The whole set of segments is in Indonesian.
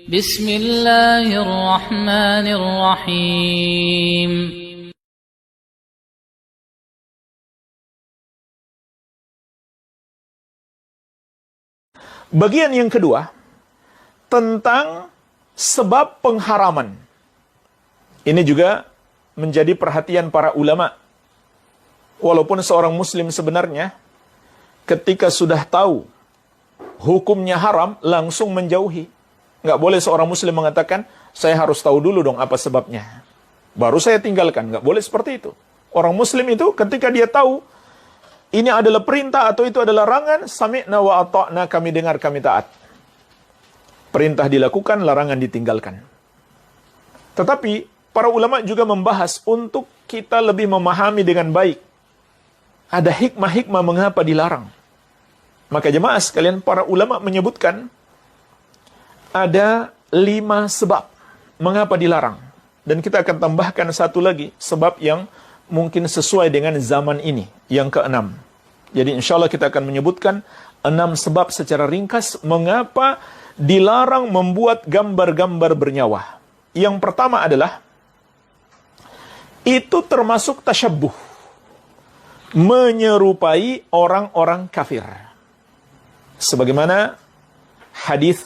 Bismillahirrahmanirrahim. Bagian yang kedua, tentang sebab pengharaman. Ini juga menjadi perhatian para ulama. Walaupun seorang muslim sebenarnya, ketika sudah tahu hukumnya haram, langsung menjauhi. Nggak boleh seorang muslim mengatakan, saya harus tahu dulu dong apa sebabnya, baru saya tinggalkan. Nggak boleh seperti itu. Orang muslim itu ketika dia tahu, ini adalah perintah atau itu adalah larangan, sami'na wa ata'na, kami dengar, kami taat. Perintah dilakukan, larangan ditinggalkan. Tetapi para ulama juga membahas untuk kita lebih memahami dengan baik. Ada hikmah-hikmah mengapa dilarang. Maka jemaah sekalian, para ulama menyebutkan ada 5 sebab mengapa dilarang. Dan kita akan tambahkan satu lagi sebab yang mungkin sesuai dengan zaman ini, yang ke-6. Jadi insya Allah kita akan menyebutkan 6 sebab secara ringkas mengapa dilarang membuat gambar-gambar bernyawa. Yang pertama adalah, itu termasuk tasyabbuh, menyerupai orang-orang kafir. Sebagaimana hadis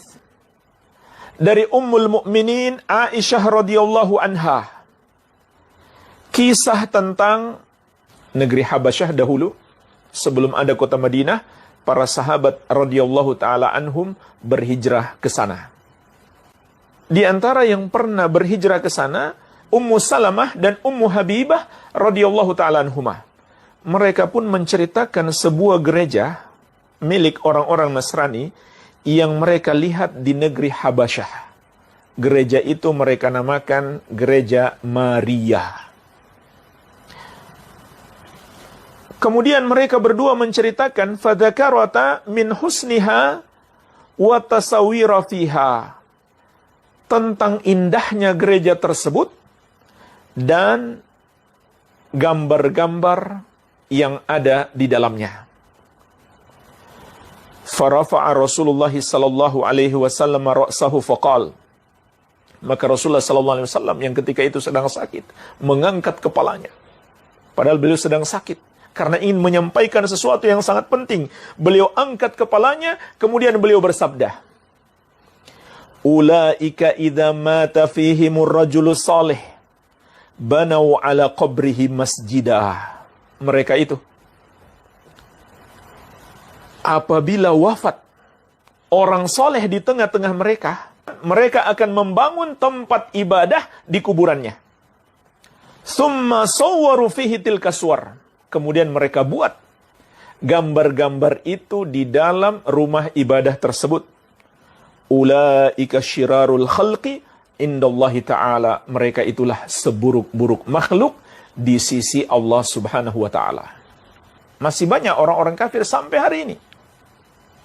dari Ummul Mukminin Aisyah radhiyallahu anha, kisah tentang negeri Habasyah dahulu, sebelum ada kota Madinah, para sahabat radhiyallahu taala anhum berhijrah ke sana. Di antara yang pernah berhijrah ke sana, Ummu Salamah dan Ummu Habibah radhiyallahu taala anhumah. Mereka pun menceritakan sebuah gereja milik orang-orang Nasrani yang mereka lihat di negeri Habasyah. Gereja itu mereka namakan Gereja Maria. Kemudian mereka berdua menceritakan fadzakarata min husniha wa tasawira fiha, tentang indahnya gereja tersebut dan gambar-gambar yang ada di dalamnya. Farafa'a Rasulullah sallallahu alaihi wasallam ra'sahu faqal, maka Rasulullah sallallahu alaihi wasallam yang ketika itu sedang sakit mengangkat kepalanya, padahal beliau sedang sakit, karena ingin menyampaikan sesuatu yang sangat penting. Beliau angkat kepalanya, kemudian beliau bersabda, ulaika idza mata fihimur rajulu salih banau ala qabrihi masjidah. Mereka itu, apabila wafat orang soleh di tengah-tengah mereka, mereka akan membangun tempat ibadah di kuburannya. Summa sawwaru fihi tilka suwar. Kemudian mereka buat gambar-gambar itu di dalam rumah ibadah tersebut. Ulaika syirarul khalqi indallahi ta'ala. Mereka itulah seburuk-buruk makhluk di sisi Allah subhanahu wa ta'ala. Masih banyak orang-orang kafir sampai hari ini.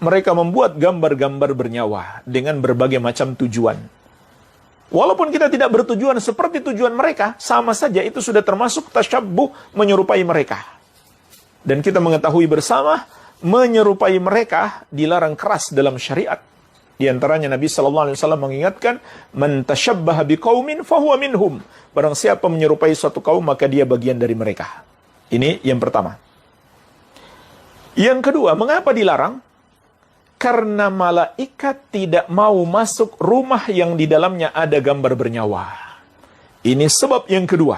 Mereka membuat gambar-gambar bernyawa dengan berbagai macam tujuan. Walaupun kita tidak bertujuan seperti tujuan mereka, sama saja itu sudah termasuk tasyabbuh, menyerupai mereka. Dan kita mengetahui bersama, menyerupai mereka dilarang keras dalam syariat. Di antaranya Nabi SAW mengingatkan, man tasyabbaha biqaumin fahuwa minhum. Barang siapa menyerupai suatu kaum, maka dia bagian dari mereka. Ini yang pertama. Yang kedua, mengapa dilarang? Karena malaikat tidak mau masuk rumah yang di dalamnya ada gambar bernyawa. Ini sebab yang kedua.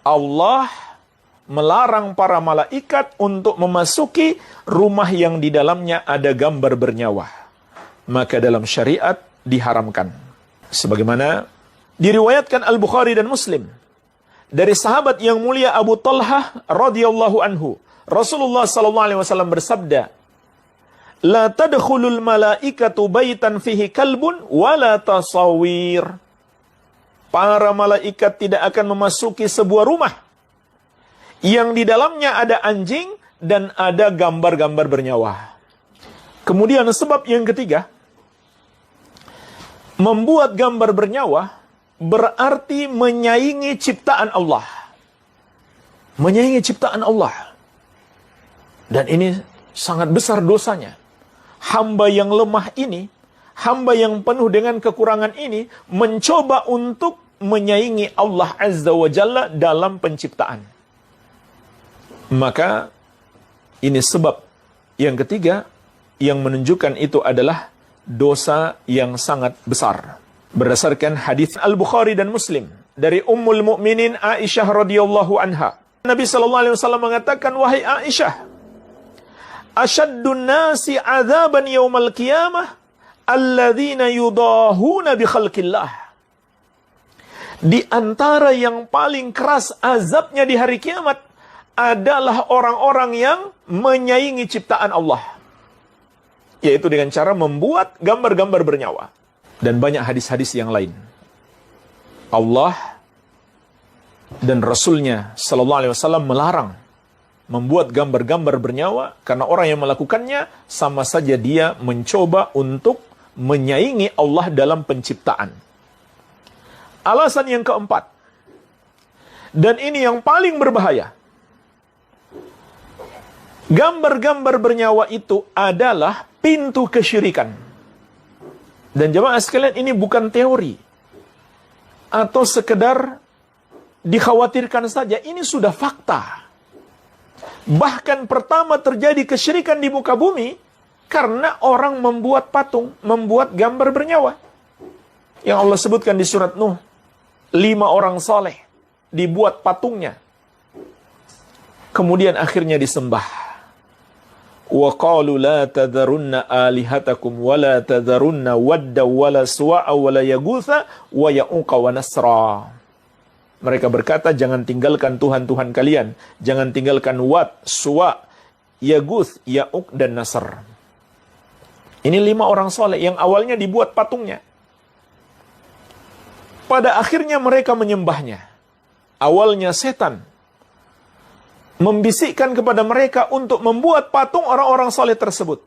Allah melarang para malaikat untuk memasuki rumah yang di dalamnya ada gambar bernyawa. Maka dalam syariat diharamkan. Sebagaimana diriwayatkan Al-Bukhari dan Muslim dari sahabat yang mulia Abu Talhah radhiyallahu anhu, Rasulullah sallallahu alaihi wasallam bersabda, la tadkhulul malaikatu baitan fihi kalbun wala tasawir. Para malaikat tidak akan memasuki sebuah rumah yang di dalamnya ada anjing dan ada gambar-gambar bernyawa. Kemudian sebab yang ketiga, membuat gambar bernyawa berarti menyaingi ciptaan Allah. Menyaingi ciptaan Allah. Dan ini sangat besar dosanya. Hamba yang lemah ini hamba yang penuh dengan kekurangan ini mencoba untuk menyaingi Allah Azza wa Jalla dalam penciptaan. Maka ini sebab yang ketiga yang menunjukkan itu adalah dosa yang sangat besar. Berdasarkan hadis Al-Bukhari dan Muslim dari Ummul Mukminin Aisyah radhiyallahu anha, Nabi sallallahu alaihi wasallam mengatakan, "Wahai Aisyah, asyaddun nasi 'adzaban yaumal qiyamah alladzina yudahuna bi khalqillah." Di antara yang paling keras azabnya di hari kiamat adalah orang-orang yang menyaingi ciptaan Allah, yaitu dengan cara membuat gambar-gambar bernyawa. Dan banyak hadis-hadis yang lain. Allah dan Rasulnya sallallahu alaihi wasallam melarang membuat gambar-gambar bernyawa, karena orang yang melakukannya sama saja dia mencoba untuk menyaingi Allah dalam penciptaan. Alasan yang keempat, dan ini yang paling berbahaya, gambar-gambar bernyawa itu adalah pintu kesyirikan. Dan jemaah sekalian, ini bukan teori atau sekedar dikhawatirkan saja, ini sudah fakta. Bahkan pertama terjadi kesyirikan di muka bumi karena orang membuat patung, membuat gambar bernyawa. Yang Allah sebutkan di surat Nuh, 5 orang saleh dibuat patungnya, kemudian akhirnya disembah. Wa qalu la tadharunna alihatakum wa la tadharunna wadda wa la suwa'a wa la yaghutha wa ya'uqa wa nasra. Mereka berkata, jangan tinggalkan Tuhan-Tuhan kalian, jangan tinggalkan Wad, Suwa, Yaguth, Ya'uq dan Nasr. Ini 5 orang soleh yang awalnya dibuat patungnya. Pada akhirnya mereka menyembahnya. Awalnya setan membisikkan kepada mereka untuk membuat patung orang-orang soleh tersebut.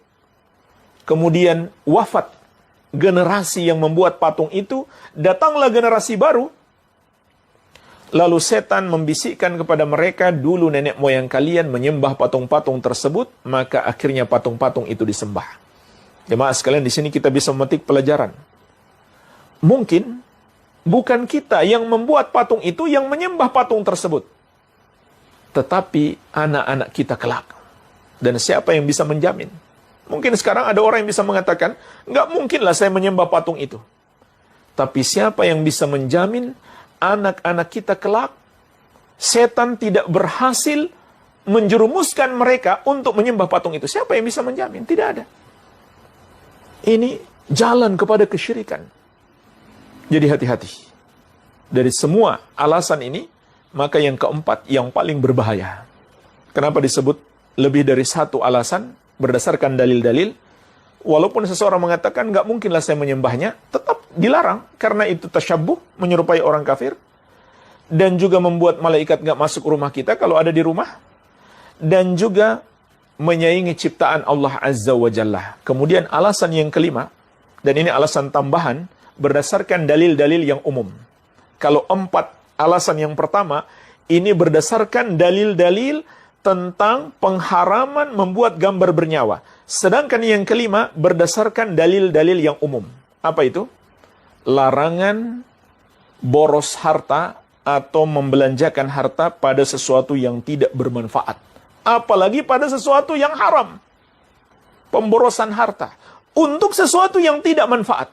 Kemudian wafat generasi yang membuat patung itu, datanglah generasi baru. Lalu setan membisikkan kepada mereka, dulu nenek moyang kalian menyembah patung-patung tersebut, maka akhirnya patung-patung itu disembah. Jemaah sekalian, di sini kita bisa memetik pelajaran. Mungkin bukan kita yang membuat patung itu yang menyembah patung tersebut, tetapi anak-anak kita kelak. Dan siapa yang bisa menjamin? Mungkin sekarang ada orang yang bisa mengatakan, nggak mungkinlah saya menyembah patung itu. Tapi siapa yang bisa menjamin anak-anak kita kelak, setan tidak berhasil menjerumuskan mereka untuk menyembah patung itu? Siapa yang bisa menjamin? Tidak ada. Ini jalan kepada kesyirikan. Jadi hati-hati. Dari semua alasan ini, maka yang keempat, yang paling berbahaya. Kenapa disebut lebih dari satu alasan? Berdasarkan dalil-dalil. Walaupun seseorang mengatakan, nggak mungkinlah saya menyembahnya, tetap dilarang. Karena itu tasyabbuh, menyerupai orang kafir. Dan juga membuat malaikat nggak masuk rumah kita kalau ada di rumah. Dan juga menyaingi ciptaan Allah Azza wa Jalla. Kemudian alasan yang kelima, dan ini alasan tambahan, berdasarkan dalil-dalil yang umum. Kalau 4 alasan yang pertama, ini berdasarkan dalil-dalil tentang pengharaman membuat gambar bernyawa. Sedangkan yang kelima, berdasarkan dalil-dalil yang umum. Apa itu? Larangan boros harta atau membelanjakan harta pada sesuatu yang tidak bermanfaat. Apalagi pada sesuatu yang haram. Pemborosan harta untuk sesuatu yang tidak manfaat.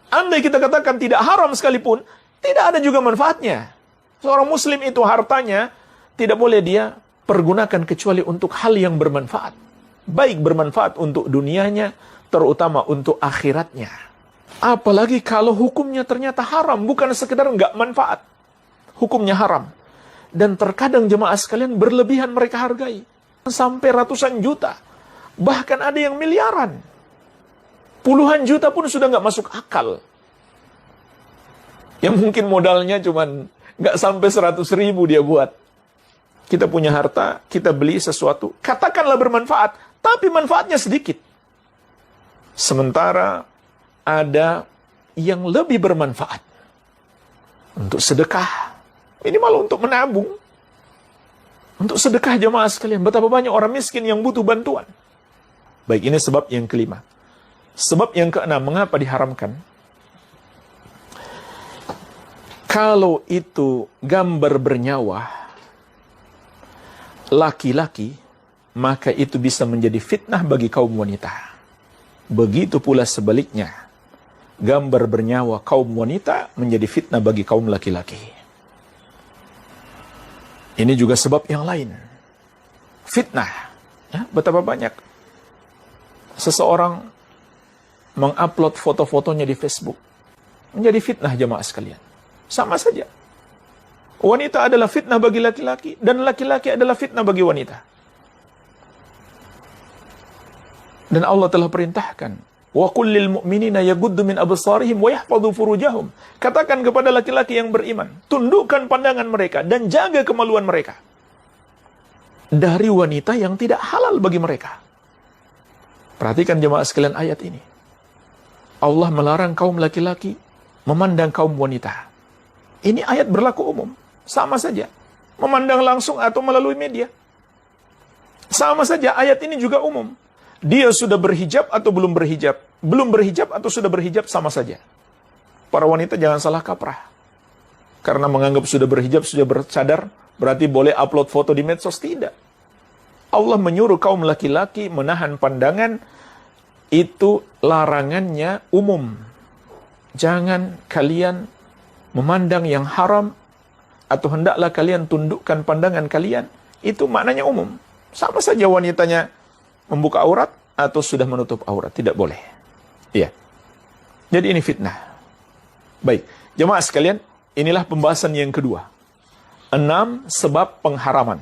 Andai kita katakan tidak haram sekalipun, tidak ada juga manfaatnya. Seorang muslim itu hartanya tidak boleh dia pergunakan kecuali untuk hal yang bermanfaat. Baik bermanfaat untuk dunianya, terutama untuk akhiratnya. Apalagi kalau hukumnya ternyata haram, bukan sekedar nggak manfaat. Hukumnya haram. Dan terkadang jemaah sekalian berlebihan mereka hargai. Sampai ratusan juta. Bahkan ada yang miliaran. Puluhan juta pun sudah nggak masuk akal. Yang mungkin modalnya cuman nggak sampai 100.000 dia buat. Kita punya harta, kita beli sesuatu, katakanlah bermanfaat, tapi manfaatnya sedikit. Sementara ada yang lebih bermanfaat. Untuk sedekah, minimal untuk menabung. Untuk sedekah jemaah sekalian, betapa banyak orang miskin yang butuh bantuan. Baik, ini sebab yang kelima. Sebab yang keenam, mengapa diharamkan? Kalau itu gambar bernyawa laki-laki, maka itu bisa menjadi fitnah bagi kaum wanita. Begitu pula sebaliknya, gambar bernyawa kaum wanita menjadi fitnah bagi kaum laki-laki. Ini juga sebab yang lain. Fitnah. Ya, betapa banyak seseorang mengupload foto-fotonya di Facebook. Menjadi fitnah jamaah sekalian. Sama saja. Wanita adalah fitnah bagi laki-laki, dan laki-laki adalah fitnah bagi wanita. Dan Allah telah perintahkan, wa qul lil mu'minina yaghuddu min absarihim wa yahfadhu furujahum. Katakan kepada laki-laki yang beriman, tundukkan pandangan mereka dan jaga kemaluan mereka dari wanita yang tidak halal bagi mereka. Perhatikan jemaah sekalian ayat ini. Allah melarang kaum laki-laki memandang kaum wanita. Ini ayat berlaku umum. Sama saja. Memandang langsung atau melalui media. Sama saja, ayat ini juga umum. Dia sudah berhijab atau belum berhijab. Belum berhijab atau sudah berhijab, sama saja. Para wanita jangan salah kaprah. Karena menganggap sudah berhijab, sudah bercadar, berarti boleh upload foto di medsos. Tidak. Allah menyuruh kaum laki-laki menahan pandangan. Itu larangannya umum. Jangan kalian memandang yang haram, atau hendaklah kalian tundukkan pandangan kalian. Itu maknanya umum. Sama saja wanitanya membuka aurat atau sudah menutup aurat. Tidak boleh. Iya. Jadi ini fitnah. Baik. Jemaah sekalian, inilah pembahasan yang kedua. 6 sebab pengharaman.